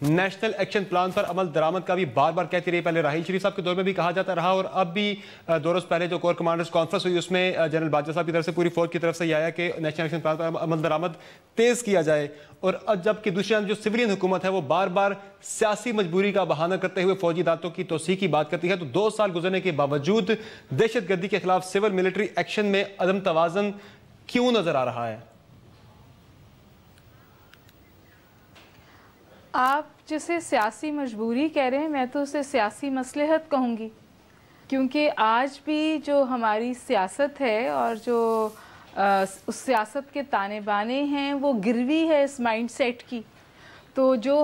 National action plan پر عمل درآمد کا بھی بار بار کہتی رہی. پہلے راحیل شریف صاحب کے دور میں بھی کہا جاتا رہا اور اب بھی 2 روز پہلے جو کور کمانڈرز کانفرنس ہوئی اس میں جنرل باجوہ صاحب کی طرف سے پوری فوج کی طرف سے یہ آیا کہ نیشنل ایکشن پلان پر عمل درآمد تیز کیا جائے. اور اب جبکہ دوسری جانب جو سویلین حکومت ہے وہ بار بار سیاسی مجبوری کا بہانہ کرتے ہوئے فوجی عدالتوں کی توسیع کی بات کرتی ہے, تو 2 سال گزرنے کے باوجود دہشت گردی کے خلاف سول ملٹری ایکشن میں عدم توازن کیوں نظر آ رہا ہے؟ آپ جسے سیاسی مجبوری کہہ رہے ہیں, میں تو اسے سیاسی مصلحت کہوں گی, کیونکہ آج بھی جو ہماری سیاست ہے اور جو اس سیاست کے تانے بانے ہیں وہ گروی ہے اس مائنڈ سیٹ کی. تو جو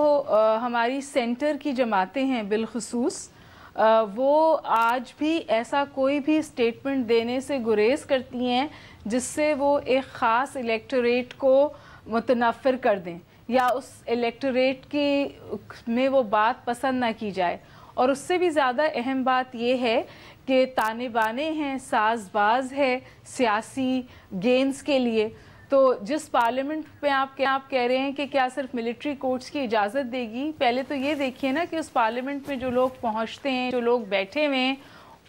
ہماری سینٹر کی جماعتیں ہیں بالخصوص وہ آج بھی ایسا کوئی بھی اسٹیٹمنٹ دینے سے گریز کرتی ہیں جس سے وہ ایک خاص الیکٹوریٹ کو متنفر کر دیں یا اس الیکٹوریٹ کی میں وہ بات پسند نہ کی جائے. اور اس سے بھی زیادہ اہم بات یہ ہے کہ تانے بانے ہیں, ساز باز ہے سیاسی گینز کے لیے. تو جس پارلیمنٹ پہ آپ کہہ رہے ہیں کہ کیا صرف ملٹری کورٹس کی اجازت دے گی, پہلے تو یہ دیکھیے نا کہ اس پارلیمنٹ میں جو لوگ پہنچتے ہیں, جو لوگ بیٹھے ہوئے ہیں,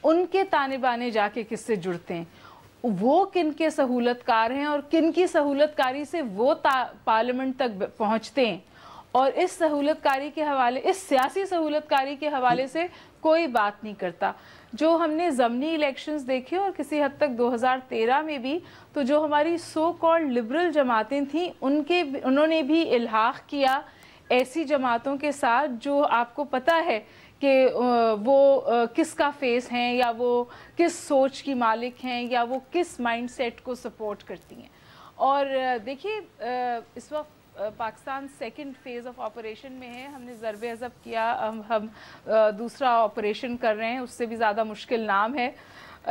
ان کے تانے بانے جا کے کس سے جڑتے ہیں, وہ کن کے سہولت کار ہیں اور کن کی سہولت کاری سے وہ پارلیمنٹ تک پہنچتے ہیں. اور اس سہولت کاری کے حوالے, اس سیاسی سہولت کاری کے حوالے سے کوئی بات نہیں کرتا. جو ہم نے ضمنی الیکشنز دیکھے اور کسی حد تک 2013 میں بھی, تو جو ہماری سو کالڈ لبرل جماعتیں تھیں انہوں نے بھی الحاق کیا ایسی جماعتوں کے ساتھ جو آپ کو پتہ ہے کہ وہ کس کا فیس ہیں یا وہ کس سوچ کی مالک ہیں یا وہ کس مائنڈ سیٹ کو سپورٹ کرتی ہیں. اور دیکھیے اس وقت Pakistan second phase of operation میں ہے, ہم نے ضرب حذف کیا, ہم دوسرا آپریشن کر رہے ہیں, اس سے بھی زیادہ مشکل نام ہے.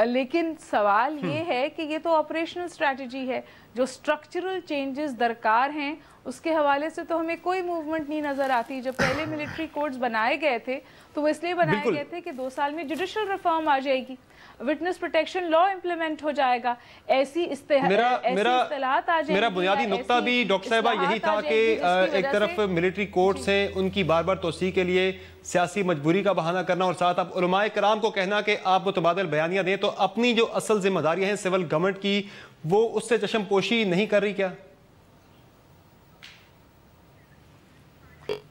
لیکن سوال یہ ہے کہ یہ تو آپریشنل اسٹریٹجی ہے, جو اسٹرکچرل چینجز درکار ہیں اس کے حوالے سے تو ہمیں کوئی موومنٹ نہیں نظر آتی. جب پہلے ملٹری کورٹس بنائے گئے تھے تو وہ اس لیے بنائے گئے تھے کہ 2 سال میں جوڈیشل ریفارم آ جائے گی, وٹنس پروٹیکشن لا امپلیمنٹ ہو جائے گا, ایسی اصطلاحات آ جائیں گی. میرا بنیادی نقطہ بھی ڈاکٹر صاحبہ یہی تھا کہ ایک طرف ملٹری کورٹس ہیں, ان کی بار بار توسیع کے لیے سیاسی مجبوری کا بہانہ کرنا, اور ساتھ اب علماء کرام کو کہنا کہ آپ متبادل بیانیاں دیں, تو اپنی جو اصل ذمہ داریاں ہیں سول گورنمنٹ کی وہ اس سے چشم پوشی نہیں کر رہی کیا؟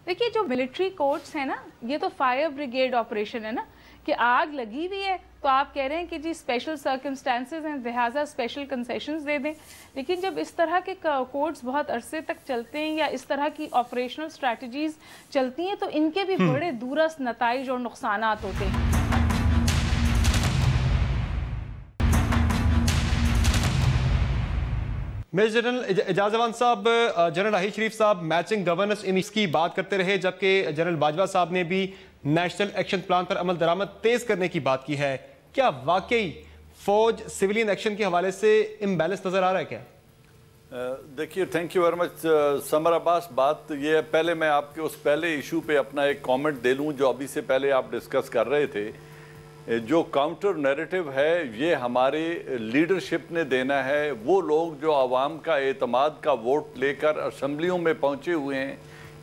دیکھیے جو ملٹری کورٹس ہیں نا, یہ تو فائر بریگیڈ آپریشن ہے نا, کہ آگ لگی ہوئی ہے تو آپ کہہ رہے ہیں کہ جی اسپیشل سرکمسٹانسز ہیں لہٰذا اسپیشل کنسیشنز دے دیں. لیکن جب اس طرح کے کورٹس بہت عرصے تک چلتے ہیں یا اس طرح کی آپریشنل اسٹریٹجیز چلتی ہیں تو ان کے بھی بڑے دورست نتائج اور نقصانات ہوتے ہیں. میجر جنرل اعجاز امان صاحب, جنرل راحیل شریف صاحب میچنگ گورننس ان کی بات کرتے رہے, جبکہ جنرل باجوہ صاحب نے بھی نیشنل ایکشن پلان پر عمل درآمد تیز کرنے کی بات کی ہے. کیا واقعی فوج سویلین ایکشن کے حوالے سے امبیلنس نظر آ رہا ہے کیا؟ دیکھیے تھینک یو ویری مچ سمر عباس. بات یہ ہے, پہلے میں آپ کے اس پہلے ایشو پہ اپنا ایک کامنٹ دے لوں جو ابھی سے پہلے آپ ڈسکس کر رہے تھے. جو کاؤنٹر نیریٹو ہے یہ ہمارے لیڈرشپ نے دینا ہے. وہ لوگ جو عوام کا اعتماد کا ووٹ لے کر اسمبلیوں میں پہنچے ہوئے ہیں,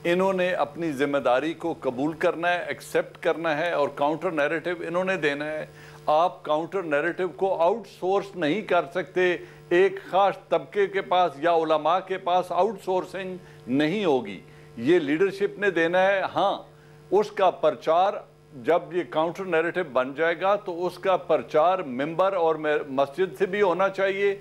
انہوں نے اپنی ذمہ داری کو قبول کرنا ہے, ایکسیپٹ کرنا ہے, اور کاؤنٹر نیریٹو انہوں نے دینا ہے. آپ کاؤنٹر نیریٹو کو آؤٹ سورس نہیں کر سکتے, ایک خاص طبقے کے پاس یا علماء کے پاس آؤٹ سورسنگ نہیں ہوگی, یہ لیڈرشپ نے دینا ہے. ہاں اس کا پرچار جب یہ کاؤنٹر نیریٹو بن جائے گا تو اس کا پرچار ممبر اور مسجد سے بھی ہونا چاہیے,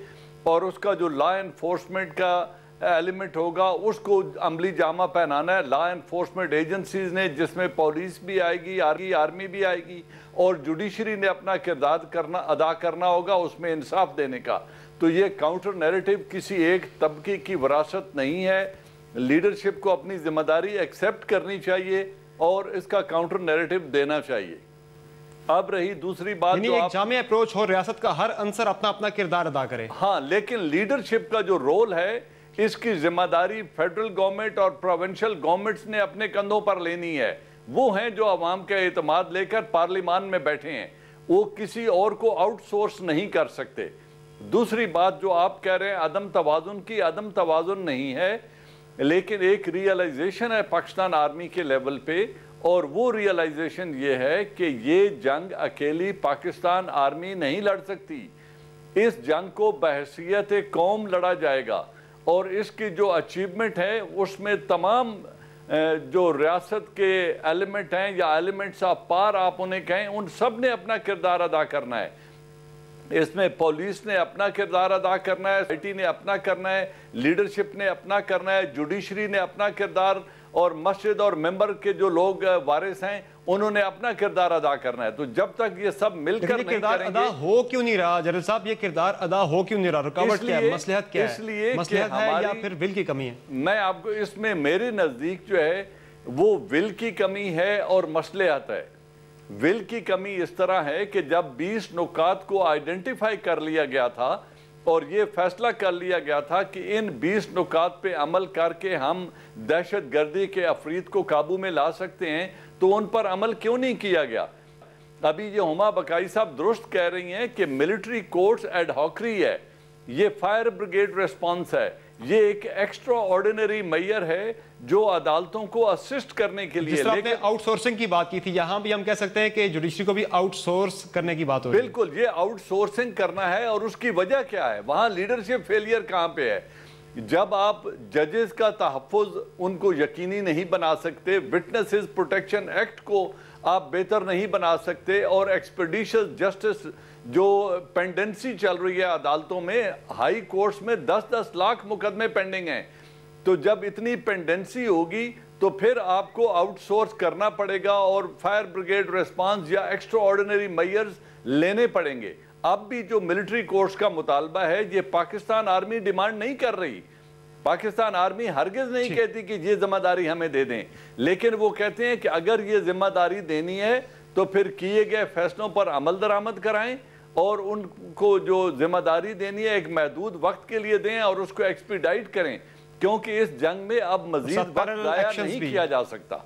اور اس کا جو لا انفورسمنٹ کا ایلیمنٹ ہوگا اس کو عملی جامہ پہنانا ہے لا انفورسمنٹ ایجنسیز نے, جس میں پولیس بھی آئے گی, آرمی بھی آئے گی, اور جوڈیشری نے اپنا کردار ادا کرنا ہوگا اس میں انصاف دینے کا. تو یہ کاؤنٹر نیریٹو کسی ایک طبقے کی وراثت نہیں ہے. لیڈرشپ کو اپنی ذمہ داری ایکسیپٹ کرنی چاہیے اور اس کا کاؤنٹر نیریٹو دینا چاہیے. اب رہی دوسری بات, یعنی ایک جامع اپروچ ہو, ریاست کا ہر عنصر اپنا اپنا کردار ادا کرے. ہاں, لیکن لیڈرشپ کا جو رول ہے اس کی ذمہ داری فیڈرل گورنمنٹ اور پروونشل گورنمنٹس نے اپنے کندھوں پر لینی ہے. وہ ہیں جو عوام کا اعتماد لے کر پارلیمان میں بیٹھے ہیں, وہ کسی اور کو آؤٹ سورس نہیں کر سکتے. دوسری بات جو آپ کہہ رہے ہیں عدم توازن کی, عدم توازن نہیں ہے. لیکن ایک ریئلائزیشن ہے پاکستان آرمی کے لیول پہ، اور وہ ریئلائزیشن یہ ہے کہ یہ جنگ اکیلی پاکستان آرمی نہیں لڑ سکتی، اس جنگ کو بحیثیت قوم لڑا جائے گا، اور اس کی جو اچیومنٹ ہے اس میں تمام جو ریاست کے ایلیمنٹ ہیں یا ایلیمنٹس آف پار آپ انہیں کہیں، ان سب نے اپنا کردار ادا کرنا ہے۔ اس میں پولیس نے اپنا کردار ادا کرنا ہے، سوسائٹی نے اپنا کرنا ہے، لیڈرشپ نے اپنا کرنا ہے، جوڈیشری نے اپنا کردار، اور مسجد اور ممبر کے جو لوگ وارث ہیں انہوں نے اپنا کردار ادا کرنا ہے۔ تو جب تک یہ سب مل کر نہیں کردار کریں ادا گے، ہو کیوں نہیں رہا جنرل صاحب؟ یہ کردار ادا ہو کیوں نہیں رہا؟ رکاوٹ کیا ہے؟ مصلحت کیا ہے؟ اس لیے مصلحت ہے یا پھر ول کی کمی ہے؟ میں آپ کو اس میں میرے نزدیک جو ہے وہ ول کی کمی ہے اور مصلحت ہے۔ ول کی کمی اس طرح ہے کہ جب 20 نکات کو آئیڈینٹیفائی کر لیا گیا تھا اور یہ فیصلہ کر لیا گیا تھا کہ ان 20 نکات پہ عمل کر کے ہم دہشت گردی کے افرید کو قابو میں لا سکتے ہیں، تو ان پر عمل کیوں نہیں کیا گیا؟ ابھی یہ ہما بقائی صاحب درست کہہ رہی ہیں کہ ملٹری کورٹس ایڈ ہاکری ہے، یہ فائر بریگیڈ ریسپانس ہے، یہ ایک ایکسٹرا آرڈینری میئر ہے جو عدالتوں کو اسسٹ کرنے کے لیے، جس طرح آپ نے آؤٹ سورسنگ کی بات کی تھی، یہاں بھی ہم کہہ سکتے ہیں کہ جوڈیشری کو بھی آؤٹ سورس کرنے کی بات ہو رہی ہے۔ بالکل، یہ آؤٹ سورسنگ کرنا ہے، اور اس کی وجہ کیا ہے؟ وہاں لیڈرشپ فیلئر کہاں پہ ہے؟ جب آپ ججز کا تحفظ ان کو یقینی نہیں بنا سکتے، وٹنسز پروٹیکشن ایکٹ کو آپ بہتر نہیں بنا سکتے، اور ایکسپیڈیشس جسٹس جو پینڈنسی چل رہی ہے عدالتوں میں، ہائی کورٹس میں 10-10 لاکھ مقدمے پینڈنگ ہیں، تو جب اتنی پینڈنسی ہوگی تو پھر آپ کو آؤٹ سورس کرنا پڑے گا اور فائر بریگیڈ ریسپانس یا ایکسٹرا آرڈینری میئرز لینے پڑیں گے۔ اب بھی جو ملٹری کورٹس کا مطالبہ ہے، یہ پاکستان آرمی ڈیمانڈ نہیں کر رہی، پاکستان آرمی ہرگز نہیں کہتی کہ یہ ذمہ داری ہمیں دے دیں، لیکن وہ کہتے ہیں کہ اگر یہ ذمہ داری دینی ہے تو پھر کیے گئے فیصلوں پر عمل درآمد کرائیں، اور ان کو جو ذمہ داری دینی ہے ایک محدود وقت کے لیے دیں اور اس کو ایکسپیڈائٹ کریں، کیونکہ اس جنگ میں اب مزید وقت ضائع نہیں کیا جا سکتا۔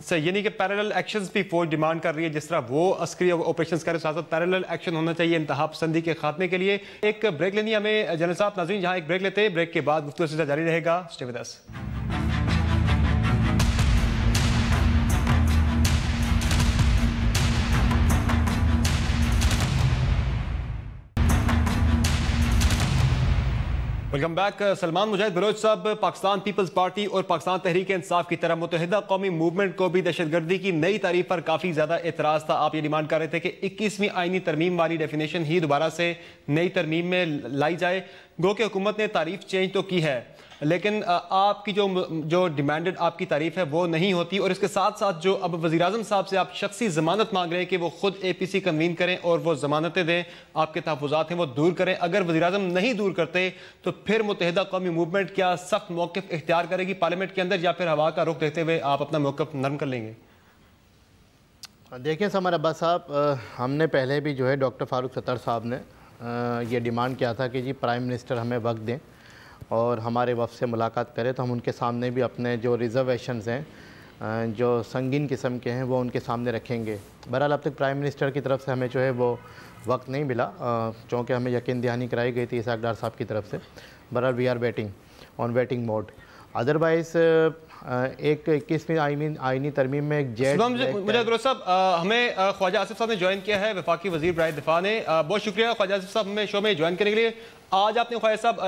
صحیح، یعنی کہ پیرلل ایکشنز بھی فوج ڈیمانڈ کر رہی ہے، جس طرح وہ عسکری آپریشنز کر رہے ہیں، ساتھ پیرلل ایکشن ہونا چاہیے انتہا پسندی کے خاتمے کے لیے۔ ایک بریک لینی ہمیں جنرل صاحب۔ ناظرین، جہاں ایک بریک لیتے ہیں، بریک کے بعد گفتگو سلسلہ جاری رہے گا، stay with us. Welcome back. Salman Mujahid Baloch صاحب، پاکستان پیپلز پارٹی اور پاکستان تحریک انصاف کی طرح متحدہ قومی موومنٹ کو بھی دہشت گردی کی نئی تعریف پر کافی زیادہ اعتراض تھا۔ آپ یہ ڈیمانڈ کر رہے تھے کہ 21ویں آئینی ترمیم والی ڈیفینیشن ہی دوبارہ سے نئی ترمیم میں لائی جائے۔ گو کہ حکومت نے تعریف چینج تو کی ہے، لیکن آپ کی جو ڈیمانڈڈ آپ کی تعریف ہے وہ نہیں ہوتی، اور اس کے ساتھ ساتھ جو اب وزیراعظم صاحب سے آپ شخصی ضمانت مانگ رہے ہیں کہ وہ خود اے پی سی کنوین کریں اور وہ ضمانتیں دیں، آپ کے تحفظات ہیں وہ دور کریں۔ اگر وزیراعظم نہیں دور کرتے تو پھر متحدہ قومی موومنٹ کیا سخت موقف اختیار کرے گی پارلیمنٹ کے اندر، یا پھر ہوا کا رخ دیکھتے ہوئے آپ اپنا موقف نرم کر لیں گے؟ دیکھیں سمر عباس صاحب، ہم نے پہلے بھی جو ہے ڈاکٹر فاروق ستر صاحب نے یہ ڈیمانڈ کیا تھا کہ جی پرائم منسٹر ہمیں وقت دیں اور ہمارے وفد سے ملاقات کرے، تو ہم ان کے سامنے بھی اپنے جو ریزرویشنز ہیں جو سنگین قسم کے ہیں وہ ان کے سامنے رکھیں گے۔ بہرحال اب تک پرائم منسٹر کی طرف سے ہمیں جو ہے وہ وقت نہیں ملا، چونکہ ہمیں یقین دہانی کرائی گئی تھی اسحاق ڈار صاحب کی طرف سے۔ بہرحال we are waiting mode. Otherwise ایک 21ویں آئینی ترمیم میں ایک جیٹ مجھے درست صاحب، ہمیں خواجہ آصف صاحب نے جوائن کیا ہے، وفاقی وزیر برائے دفاع نے۔ بہت شکریہ خواجہ آصف صاحب ہمیں شو میں جوائن کرنے کے لیے۔ آج آپ نے خواجہ صاحب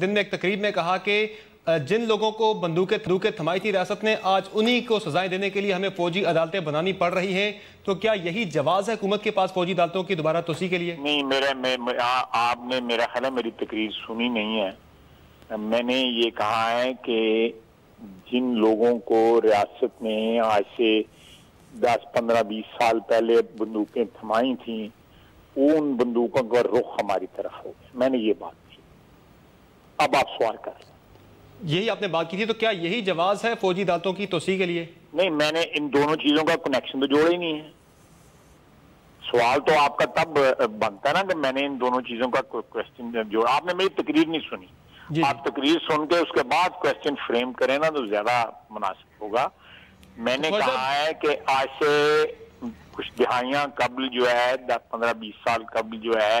دن میں ایک تقریب میں کہا کہ جن لوگوں کو بندوقیں تھمائی تھی ریاست نے، آج انہی کو سزائیں دینے کے لیے ہمیں فوجی عدالتیں بنانی پڑ رہی ہیں، تو کیا یہی جواز ہے حکومت کے پاس فوجی عدالتوں کی دوبارہ توسیع کے لیے؟ نہیں، آپ نے میرا خیال ہے میری تقریر سنی نہیں ہے۔ میں نے یہ کہا ہے کہ جن لوگوں کو ریاست میں آج سے 10, 15, 20 سال پہلے بندوقیں تھمائی تھیں، ان بندوقوں کا رخ ہماری طرف ہو گیا، میں نے یہ بات کی۔ اب آپ سوال کر رہے ہیں، یہی آپ نے بات کی تھی، تو کیا یہی جواز ہے فوجی عدالتوں کی توسیع کے لیے؟ نہیں، میں نے ان دونوں چیزوں کا کنیکشن تو جوڑا ہی نہیں ہے۔ سوال تو آپ کا تب بنتا ہے نا کہ میں نے ان دونوں چیزوں کا کوشچن جوڑا۔ آپ نے میری تقریر نہیں سنی، آپ تقریر سن کے اس کے بعد کوشچن فریم کریں نا تو زیادہ مناسب ہوگا۔ میں نے کہا ہے کہ آج سے کچھ دہائیاں قبل جو ہے 10, 15, 20 سال قبل جو ہے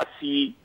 80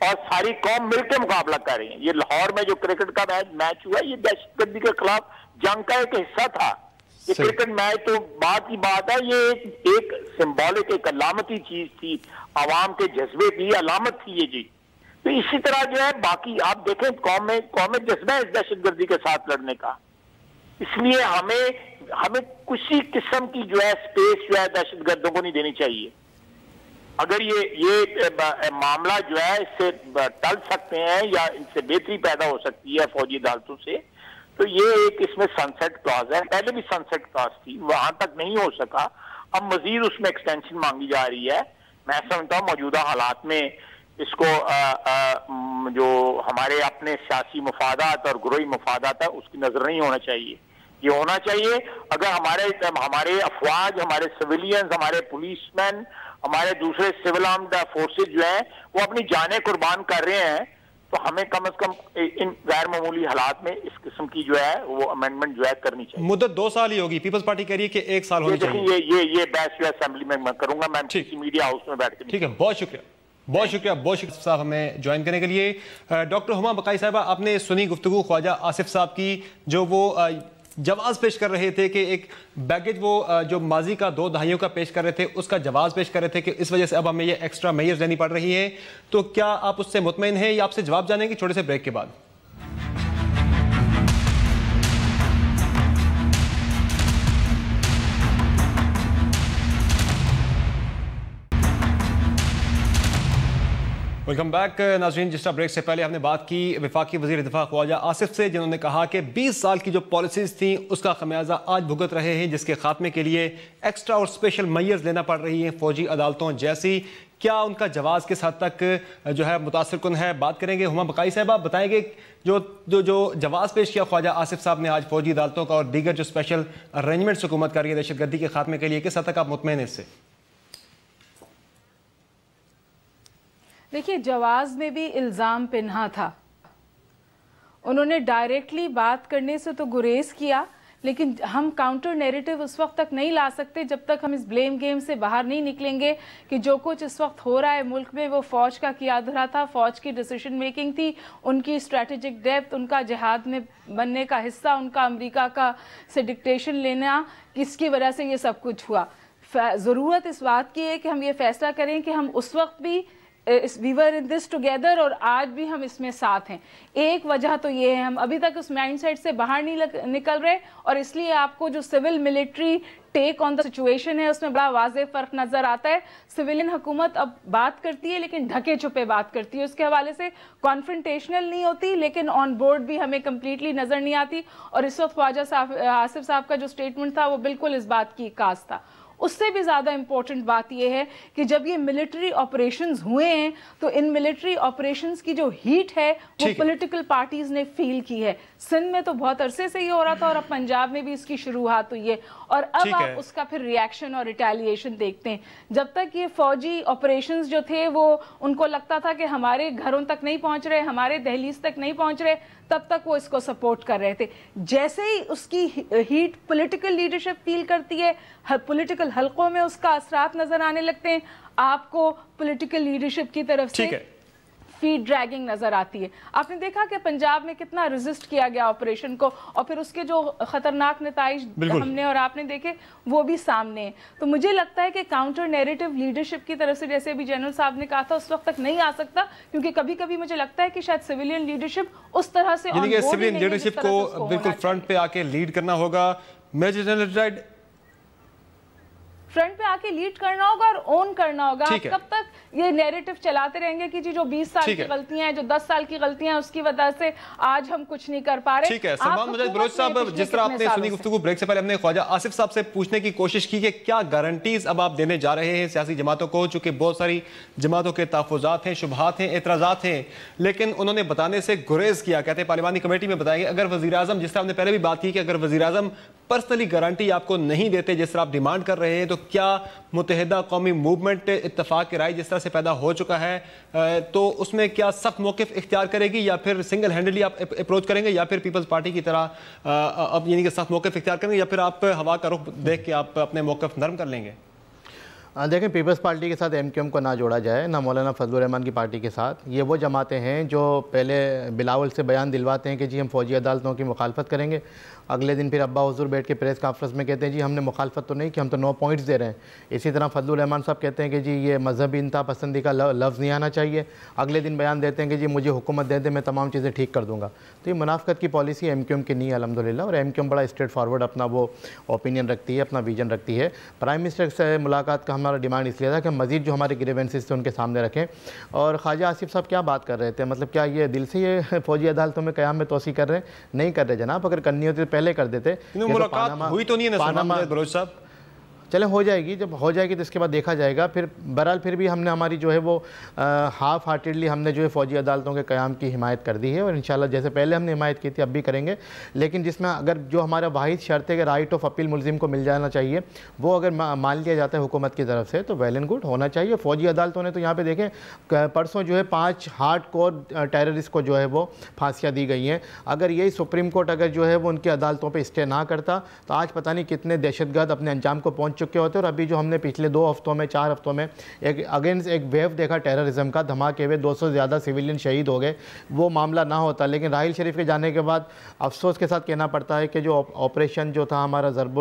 اور ساری قوم مل کے مقابلہ کر رہی ہے. یہ لاہور میں جو کرکٹ کا میچ ہوا ہے یہ دہشت گردی کے خلاف جنگ کا ایک حصہ تھا. یہ کرکٹ میچ تو بات کی بات ہے, یہ ایک سمبولک ایک علامتی چیز تھی, عوام کے جذبے کی علامت تھی یہ جی. تو اسی طرح جو ہے باقی آپ دیکھیں قوم میں جذبہ ہے اس دہشت گردی کے ساتھ لڑنے کا. اس لیے ہمیں کسی قسم کی جو ہے سپیس جو ہے دہشت گردوں کو نہیں دینی چاہیے. اگر یہ معاملہ جو ہے اس سے ٹل سکتے ہیں یا ان سے بہتری پیدا ہو سکتی ہے فوجی عدالتوں سے, تو یہ ایک اس میں سن سیٹ کلاز ہے. پہلے بھی سن سیٹ کلاز تھی, وہاں تک نہیں ہو سکا, اب مزید اس میں ایکسٹینشن مانگی جا رہی ہے. میں سمجھتا ہوں موجودہ حالات میں اس کو جو ہمارے اپنے سیاسی مفادات اور گروہی مفادات ہے اس کی نظر نہیں ہونا چاہیے. یہ ہونا چاہیے اگر ہمارے افواج, ہمارے سویلینز, ہمارے پولیس مین, ہمارے دوسرے سول آرمڈ فورسز جو ہیں وہ اپنی جانیں قربان کر رہے ہیں, تو ہمیں کم از کم ان غیر معمولی حالات میں اس قسم کی جو ہے وہ امینڈمنٹ جو ہے کرنی چاہیے. مدت 2 سال ہی ہوگی, پیپلز پارٹی کہہ رہی ہے کہ 1 سال ہونی چاہیے. یہ بحث جو ہے اسمبلی میں کروں گا, میں کسی میڈیا ہاؤس میں بیٹھ کے. ٹھیک ہے, بہت شکریہ صاحب ہمیں جوائن کرنے کے لیے. ڈاکٹر ہما بقائی صاحبہ, آپ نے سنی گفتگو خواجہ آصف صاحب کی, جو وہ جواز پیش کر رہے تھے کہ ایک بیگیج وہ جو ماضی کا 2 دہائیوں کا پیش کر رہے تھے اس کا جواز پیش کر رہے تھے کہ اس وجہ سے اب ہمیں یہ ایکسٹرا میئرز لینی پڑ رہی ہیں. تو کیا آپ اس سے مطمئن ہیں یا آپ سے جواب جانیں گے چھوٹے سے بریک کے بعد؟ ویلکم بیک ناظرین. جس طرح بریک سے پہلے ہم نے بات کی وفاقی وزیر دفاع خواجہ آصف سے, جنہوں نے کہا کہ 20 سال کی جو پالیسیز تھیں اس کا خمیازہ آج بھگت رہے ہیں, جس کے خاتمے کے لیے ایکسٹرا اور اسپیشل میئرز لینا پڑ رہی ہیں فوجی عدالتوں جیسی. کیا ان کا جواز کس حد تک جو ہے متاثر کن ہے, بات کریں گے. ہما بقائی صاحبہ بتائیں گے جو جواز پیش کیا خواجہ آصف صاحب نے آج فوجی عدالتوں کا اور دیگر جو اسپیشل ارینجمنٹس حکومت کر رہی ہے دہشت گردی کے خاتمے کے لیے, کس حد تک آپ مطمئن ہیں اس سے؟ دیکھیے, جواز میں بھی الزام پنہا تھا. انہوں نے ڈائریکٹلی بات کرنے سے تو گریز کیا, لیکن ہم کاؤنٹر نیریٹو اس وقت تک نہیں لا سکتے جب تک ہم اس بلیم گیم سے باہر نہیں نکلیں گے کہ جو کچھ اس وقت ہو رہا ہے ملک میں وہ فوج کا کیا دھرا تھا, فوج کی ڈیسیشن میکنگ تھی, ان کی اسٹریٹجک ڈیپتھ, ان کا جہاد میں بننے کا حصہ, ان کا امریکہ کا سے ڈکٹیشن لینا, کس کی وجہ سے یہ سب کچھ ہوا. ضرورت اس بات کی ہے کہ ہم یہ فیصلہ کریں کہ ہم اس وقت بھی we were in this together اور آج بھی ہم اس میں ساتھ ہیں. ایک وجہ تو یہ ہے ہم ابھی تک اس مائنڈ سیٹ سے باہر نہیں نکل رہے, اور اس لیے آپ کو جو civil military take on the situation ہے اس میں بڑا واضح فرق نظر آتا ہے. سویلین حکومت اب بات کرتی ہے لیکن ڈھکے چھپے بات کرتی ہے, اس کے حوالے سے کانفرنٹیشنل نہیں ہوتی لیکن آن بورڈ بھی ہمیں کمپلیٹلی نظر نہیں آتی. اور اس وقت خواجہ آصف صاحب کا جو سٹیٹمنٹ تھا وہ بالکل اس بات کی عکاس تھا. اس سے بھی زیادہ امپورٹنٹ بات یہ ہے کہ جب یہ ملٹری آپریشنز ہوئے ہیں تو ان ملٹری آپریشنز کی جو ہیٹ ہے وہ پولیٹیکل پارٹیز نے فیل کی ہے. سندھ میں تو بہت عرصے سے یہ ہو رہا تھا اور اب پنجاب میں بھی اس کی شروعات ہوئی ہے, اور اب آپ اس کا پھر ریاکشن اور ریٹیلیشن دیکھتے ہیں. جب تک یہ فوجی آپریشنز جو تھے وہ ان کو لگتا تھا کہ ہمارے گھروں تک نہیں پہنچ رہے, ہمارے دہلیز تک نہیں پہنچ رہے, تب تک وہ اس کو سپورٹ کر رہے تھے. جیسے ہی اس کی ہیٹ پولیٹیکل لیڈرشپ فیل کرتی ہے, پولیٹیکل حلقوں میں اس کا اثرات نظر آنے لگتے ہیں, آپ کو پولیٹیکل لیڈرشپ کی طرف سے فیڈ ڈریگنگ نظر آتی ہے. آپ نے دیکھا کہ پنجاب میں کتنا ریزسٹ کیا گیا آپریشن کو, اور پھر اس کے جو خطرناک نتائج ہم نے اور آپ نے دیکھے وہ بھی سامنے ہیں. تو مجھے لگتا ہے کہ کاؤنٹر نیریٹو لیڈرشپ کی طرف سے, جیسے ابھی جنرل صاحب نے کہا تھا, اس وقت تک نہیں آ سکتا, کیونکہ کبھی کبھی مجھے لگتا ہے کہ شاید سویلین لیڈرشپ اس طرح سے یعنی کہ سویلین لیڈرشپ کو بالکل فرنٹ پہ آ کے لیڈ کرنا ہوگا, میجر جنرل فرنٹ پہ آ کے لیڈ کرنا ہوگا اور اون کرنا ہوگا. آپ کب تک یہ نیریٹو چلاتے رہیں گے کہ جی جو 20 سال کی غلطیاں ہیں, جو 10 سال کی غلطیاں ہیں, اس کی وجہ سے آج ہم کچھ نہیں کر پا رہے. ٹھیک ہے سلمان مجاہد بلوچ صاحب, جس طرح آپ نے سنی گفتگو بریک سے پہلے ہم نے خواجہ آصف صاحب سے پوچھنے کی کوشش کی کہ کیا گارنٹیز اب آپ دینے جا رہے ہیں سیاسی جماعتوں کو, چونکہ بہت ساری جماعتوں کے تحفظات ہیں, شبہات ہیں, اعتراضات ہیں, لیکن انہوں نے بتانے سے گریز کیا. کہتے ہیں پارلیمانی کمیٹی میں بتائیں گے اگر وزیراعظم, جس طرح ہم نے پہلے بھی بات کی کہ اگر وزیراعظم پرسنلی گارنٹی آپ کو نہیں دیتے جس طرح آپ ڈیمانڈ کر رہے ہیں, تو کیا متحدہ قومی موومنٹ اتفاق کی رائے جس طرح سے پیدا ہو چکا ہے تو اس میں کیا سخت موقف اختیار کرے گی, یا پھر سنگل ہینڈلی آپ اپروچ کریں گے, یا پھر پیپلز پارٹی کی طرح اب یعنی کہ سخت موقف اختیار کریں گے, یا پھر آپ ہوا کا رخ دیکھ کے آپ اپنے موقف نرم کر لیں گے؟ دیکھیں پیپلز پارٹی کے ساتھ MQM کو نہ جوڑا جائے، نہ مولانا فضل الرحمان کی پارٹی کے ساتھ۔ یہ وہ جماعتیں ہیں جو پہلے بلاول سے بیان دلواتے ہیں کہ جی ہم فوجی عدالتوں کی مخالفت کریں گے، اگلے دن پھر ابا حضور بیٹھ کے پریس کانفرنس میں کہتے ہیں جی ہم نے مخالفت تو نہیں کی، ہم تو 9 پوائنٹس دے رہے ہیں۔ اسی طرح فضل الرحمان صاحب کہتے ہیں کہ جی یہ مذہبی انتہا پسندی کا لفظ نہیں آنا چاہیے، اگلے دن بیان دیتے ہیں کہ جی مجھے حکومت دے دیں میں تمام چیزیں ٹھیک کر دوں گا۔ تو یہ منافقت کی پالیسی MQM کی نہیں ہے الحمدللہ، اور MQM بڑا اسٹریٹ فارورڈ اپنا وہ اوپینین رکھتی ہے، اپنا ویژن رکھتی ہے۔ پرائم منسٹر سے ملاقات کا ہمارا ڈیمانڈ اس لیے تھا کہ ہم مزید جو ہمارے گریوینسز تھے ان کے سامنے رکھیں۔ اور خواجہ آصف صاحب کیا بات کر رہے تھے، مطلب کیا یہ دل سے یہ فوجی عدالتوں میں قیام میں توسیع کر رہے ہیں؟ نہیں کر رہے جناب، اگر کرنی ہوتی تو پہلے کر دیتے۔ ملاقات ہوئی تو نہیں ہے نصر بلوچ صاحب؟ چلیں ہو جائے گی، جب ہو جائے گی تو اس کے بعد دیکھا جائے گا۔ پھر بہرحال پھر بھی ہم نے ہماری جو ہے وہ ہاف ہارٹیڈلی ہم نے جو ہے فوجی عدالتوں کے قیام کی حمایت کر دی ہے، اور انشاءاللہ جیسے پہلے ہم نے حمایت کی تھی اب بھی کریں گے۔ لیکن جس میں اگر جو ہمارا واحد شرط ہے کہ رائٹ آف اپیل ملزم کو مل جانا چاہیے، وہ اگر مان لیا جاتا ہے حکومت کی طرف سے تو ویل اینڈ گڈ ہونا چاہیے۔ فوجی عدالتوں نے تو یہاں پہ دیکھیں پرسوں جو ہے 5 ہارڈ کور ٹیررسٹ کو جو ہے وہ پھانسیاں دی گئی ہیں۔ اگر یہی سپریم کورٹ اگر جو ہے وہ ان کی عدالتوں پہ اسٹے نہ کرتا تو آج پتہ نہیں کتنے دہشت گرد اپنے انجام کو پہنچ چکے ہوتے۔ اور ابھی جو ہم نے پچھلے 2 ہفتوں میں 4 ہفتوں میں ایک اگینسٹ ایک ویو دیکھا ٹیررزم کا، دھماکے ہوئے 200 سے زیادہ سویلین شہید ہو گئے، وہ معاملہ نہ ہوتا۔ لیکن راحیل شریف کے جانے کے بعد افسوس کے ساتھ کہنا پڑتا ہے کہ جو آپریشن جو تھا ہمارا ضرب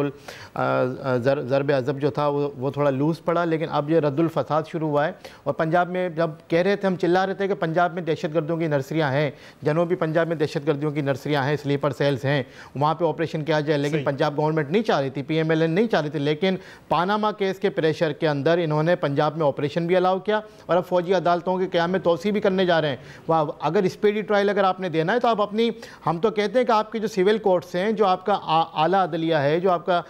عضب جو تھا وہ تھوڑا لوز پڑا، لیکن اب یہ رد الفساد شروع ہوا ہے۔ اور پنجاب میں جب کہہ رہے تھے، ہم چلا رہے تھے کہ پنجاب میں دہشت گردوں کی نرسریاں ہیں، جنوبی پنجاب میں دہشت گردیوں کی نرسریاں ہیں، سلیپر سیلز ہیں، وہاں پہ آپریشن کیا جائے، لیکن پنجاب گورنمنٹ نہیں چاہ رہی تھی، PMLN نہیں چاہ رہی تھی۔ لیکن پاناما کیس کے پریشر کے اندر انہوں نے پنجاب میں آپریشن بھی الاؤ کیا، اور اب فوجی عدالتوں کے قیام میں توسیع بھی کرنے جا رہے ہیں۔ اگر اسپیڈی ٹرائل اگر آپ نے دینا ہے تو آپ اپنی، ہم تو کہتے ہیں کہ آپ کی جو سول کورٹس ہیں، جو آپ کا اعلیٰ عدلیہ ہے، جو آپ کا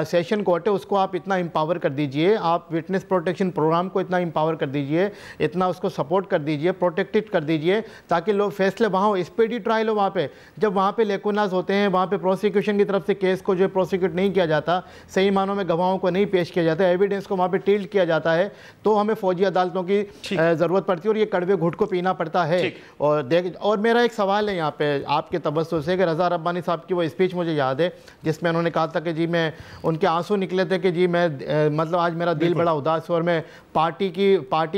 سیشن کورٹ ہے، اس کو آپ اتنا امپاور کر دیجئے، آپ وٹنس پروٹیکشن پروگرام کو اتنا امپاور کر دیجئے، اتنا اس کو سپورٹ کر دیجئے، پروٹیکٹڈ کر دیجئے، تاکہ لوگ فیصلے وہاں ہو، اسپیڈی ٹرائل ہو وہاں پہ۔ جب وہاں پہ لیکوناز ہوتے ہیں، وہاں پہ پروسیکیوشن کی طرف سے کیس کو جو ہے پروسیکیوٹ نہیں کیا جاتا، صحیح معنوں میں گواہوں کو نہیں پیش کیا جاتا، ایویڈنس کو وہاں پہ ٹیلڈ کیا جاتا ہے، تو ہمیں فوجی عدالتوں کی ضرورت پڑتی ہے، اور یہ کڑوے گھٹ کو پینا پڑتا ہے۔ اور میرا ایک سوال ہے یہاں پہ آپ کے تبصر سے، کہ رضا ربانی صاحب کی وہ اسپیچ مجھے یاد ہے جس میں انہوں نے کہا تھا کہ جی میں، ان کے آنسو نکلے تھے کہ جی میں مطلب آج میرا دل بڑا اداس ہے، اور میں پارٹی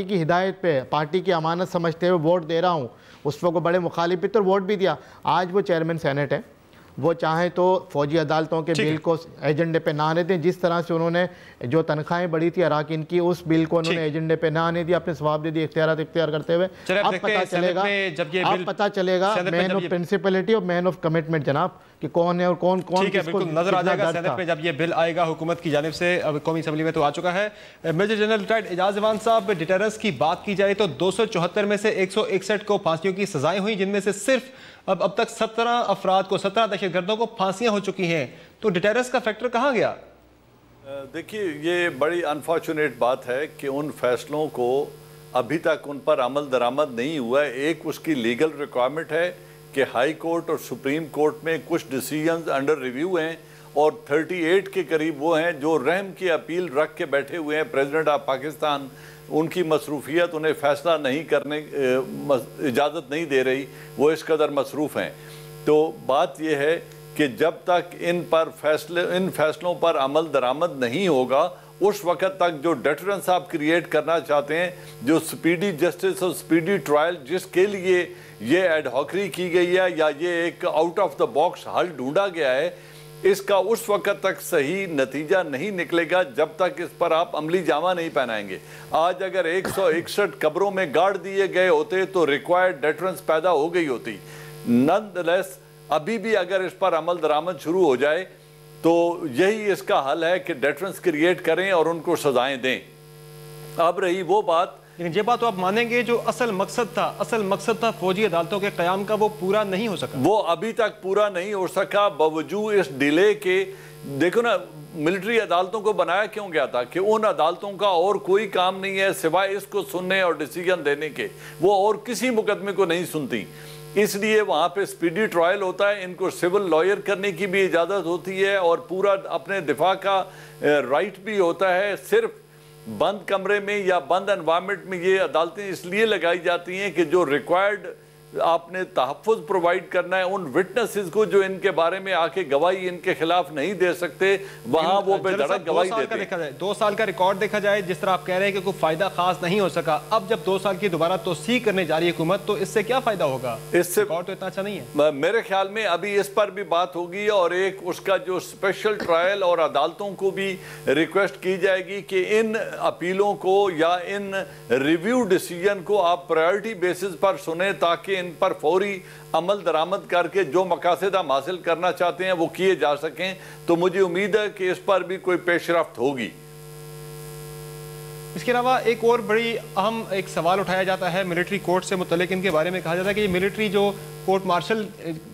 کی ہدایت پہ، پارٹی کی امانت سمجھتے ہوئے ووٹ دے رہا ہوں۔ اس وقت بڑے مخالف بھی تھے اور ووٹ بھی دیا۔ آج وہ چیئرمین سینٹ ہے، وہ چاہیں تو فوجی عدالتوں کے بل کو ایجنڈے پہ نہ آنے دیں، جس طرح سے انہوں نے جو تنخواہیں بڑھی تھی اراکین کی، اس بل کو انہوں نے ایجنڈے پہ نہ آنے دیا، اپنے ثواب دے دی اختیارات اختیار کرتے ہوئے۔ اب پتہ چلے گا مین آف پرنسپلٹی اور مین آف کمٹمنٹ جناب، کہ کون ہے اور کون ٹھیک ہے، بالکل نظر آ جائے گا سینٹ میں جب یہ بل آئے گا حکومت کی جانب سے۔ اب قومی اسمبلی میں تو آ چکا ہے۔ میجر جنرل ریٹائرڈ اعجاز ایوان صاحب، ڈیٹرنس کی بات کی جائے تو 274 میں سے 161 کو پھانسیوں کی سزائیں ہوئیں، جن میں سے صرف اب تک 17 افراد کو، 17 دہشت گردوں کو پھانسیاں ہو چکی ہیں۔ تو ڈیٹرنس کا فیکٹر کہاں گیا؟ دیکھیے یہ بڑی انفارچونیٹ بات ہے کہ ان فیصلوں کو ابھی تک ان پر عمل درآمد نہیں ہوا ہے۔ ایک اس کی لیگل ریکوائرمنٹ ہے کہ ہائی کورٹ اور سپریم کورٹ میں کچھ ڈیسیجنز انڈر ریویو ہیں، اور 38 کے قریب وہ ہیں جو رحم کی اپیل رکھ کے بیٹھے ہوئے ہیں۔ پریزیڈنٹ آف پاکستان، ان کی مصروفیت انہیں فیصلہ نہیں کرنے اجازت نہیں دے رہی، وہ اس قدر مصروف ہیں۔ تو بات یہ ہے کہ جب تک ان فیصلوں پر عمل درآمد نہیں ہوگا، اس وقت تک جو ڈیٹرنس آپ کریٹ کرنا چاہتے ہیں، جو سپیڈی جسٹس اور سپیڈی ٹرائل جس کے لیے یہ ایڈ ہاکری کی گئی ہے، یا یہ ایک آؤٹ آف دا باکس حل ڈھونڈا گیا ہے، اس کا اس وقت تک صحیح نتیجہ نہیں نکلے گا جب تک اس پر آپ عملی جامہ نہیں پہنائیں گے۔ آج اگر 161 قبروں میں گاڑ دیے گئے ہوتے تو ریکوائرڈ ڈیٹرنس پیدا ہو گئی ہوتی۔ نن لیس ابھی بھی اگر اس پر عمل درآمد شروع ہو جائے تو یہی اس کا حل ہے کہ ڈیٹرنس کریٹ کریں اور ان کو سزائیں دیں۔ اب رہی وہ بات، لیکن یہ بات تو آپ مانیں گے جو اصل مقصد تھا فوجی عدالتوں کے قیام کا، وہ پورا نہیں ہو سکا، وہ ابھی تک پورا نہیں ہو سکا باوجود اس ڈیلے کے۔ دیکھو نا، ملٹری عدالتوں کو بنایا کیوں گیا تھا کہ ان عدالتوں کا اور کوئی کام نہیں ہے سوائے اس کو سننے اور ڈیسیجن دینے کے، وہ اور کسی مقدمے کو نہیں سنتی، اس لیے وہاں پہ سپیڈی ٹرائل ہوتا ہے، ان کو سول لائر کرنے کی بھی اجازت ہوتی ہے اور پورا اپنے دفاع کا رائٹ بھی ہوتا ہے۔ صرف بند کمرے میں یا بند انوائرمنٹ میں یہ عدالتیں اس لیے لگائی جاتی ہیں کہ جو ریکوائرڈ آپ نے تحفظ پرووائڈ کرنا ہے ان وٹنسز کو جو ان کے بارے میں آ کے گواہی ان کے خلاف نہیں دے سکتے، وہاں وہ بے دھڑک گواہی دیتے ہیں۔ 2 سال کا ریکارڈ دیکھا جائے، جس طرح آپ کہہ رہے ہیں کہ کوئی فائدہ خاص نہیں ہو سکا، اب جب 2 سال کی دوبارہ توسیع کرنے جا رہی ہے حکومت، تو اس سے کیا فائدہ ہوگا؟ اس سے ریکارڈ تو اتنا اچھا نہیں ہے۔ میرے خیال میں ابھی اس پر بھی بات ہوگی، اور ایک اس کا جو اسپیشل ٹرائل اور عدالتوں کو بھی ریکویسٹ کی جائے گی کہ ان اپیلوں کو یا ان ریویو ڈیسیجن کو آپ پرائیورٹی بیسز پر سنیں، تاکہ ان پر فوری عمل درآمد کر کے جو مقاصد ہم حاصل کرنا چاہتے ہیں وہ کیے جا سکیں۔ تو مجھے امید ہے کہ اس پر بھی کوئی پیش رفت ہوگی۔ اس کے علاوہ ایک اور بڑی اہم ایک سوال اٹھایا جاتا ہے ملٹری کورٹ سے متعلق، ان کے بارے میں کہا جاتا ہے کہ یہ ملٹری جو کورٹ مارشل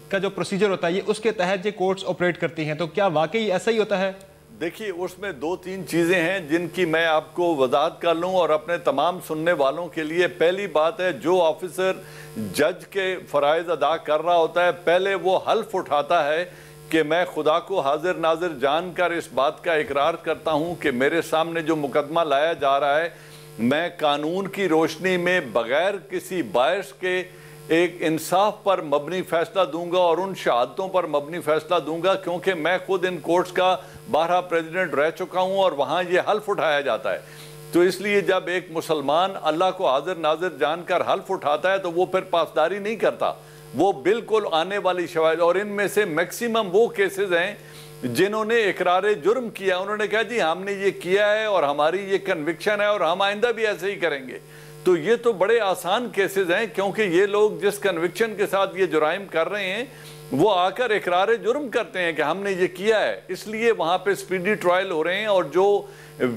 کا جو پروسیجر ہوتا ہے، یہ اس کے تحت یہ کورٹس آپریٹ کرتی ہیں، تو کیا واقعی ایسا ہی ہوتا ہے؟ دیکھیے، اس میں 2-3 چیزیں ہیں جن کی میں آپ کو وضاحت کر لوں اور اپنے تمام سننے والوں کے لیے۔ پہلی بات ہے، جو آفیسر جج کے فرائض ادا کر رہا ہوتا ہے، پہلے وہ حلف اٹھاتا ہے کہ میں خدا کو حاضر ناظر جان کر اس بات کا اقرار کرتا ہوں کہ میرے سامنے جو مقدمہ لایا جا رہا ہے، میں قانون کی روشنی میں بغیر کسی باعث کے ایک انصاف پر مبنی فیصلہ دوں گا اور ان شہادتوں پر مبنی فیصلہ دوں گا، کیونکہ میں خود ان کورٹس کا 12 پریزیڈنٹ رہ چکا ہوں اور وہاں یہ حلف اٹھایا جاتا ہے۔ تو اس لیے جب ایک مسلمان اللہ کو حاضر ناظر جان کر حلف اٹھاتا ہے تو وہ پھر پاسداری نہیں کرتا، وہ بالکل آنے والی شواہد، اور ان میں سے میکسیمم وہ کیسز ہیں جنہوں نے اقرار جرم کیا، انہوں نے کہا جی ہم نے یہ کیا ہے اور ہماری یہ کنوکشن ہے اور ہم آئندہ بھی ایسے ہی کریں گے۔ تو یہ تو بڑے آسان کیسز ہیں، کیونکہ یہ لوگ جس کنوکشن کے ساتھ یہ جرائم کر رہے ہیں وہ آ کر اقرار جرم کرتے ہیں کہ ہم نے یہ کیا ہے، اس لیے وہاں پہ سپیڈی ٹرائل ہو رہے ہیں، اور جو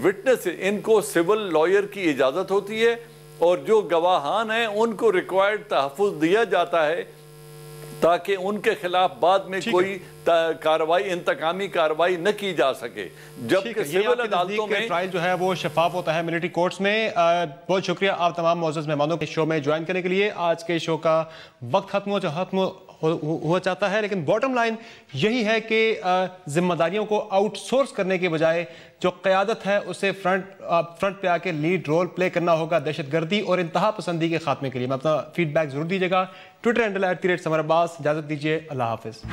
وٹنس ان کو سول لائر کی اجازت ہوتی ہے اور جو گواہان ہیں ان کو ریکوائرڈ تحفظ دیا جاتا ہے تاکہ ان کے خلاف بعد میں کوئی کارروائی، انتقامی کارروائی نہ کی جا سکے، جبکہ سول عدالتوں میں ٹرائل جو ہے وہ شفاف ہوتا ہے ملٹری کورٹس میں۔ بہت شکریہ آپ تمام معزز مہمانوں کے شو میں جوائن کرنے کے لیے۔ آج کے شو کا وقت ختم ہوا چاہتا ہے، لیکن باٹم لائن یہی ہے کہ ذمہ داریوں کو آؤٹ سورس کرنے کے بجائے جو قیادت ہے اسے فرنٹ پہ آ کے لیڈ رول پلے کرنا ہوگا دہشت گردی اور انتہا پسندی کے خاتمے کے لیے۔ میں اپنا فیڈ بیک ضرور دیجیے گا۔ Twitter handle @SamarAbbas۔ اجازت دیجیے، اللہ حافظ۔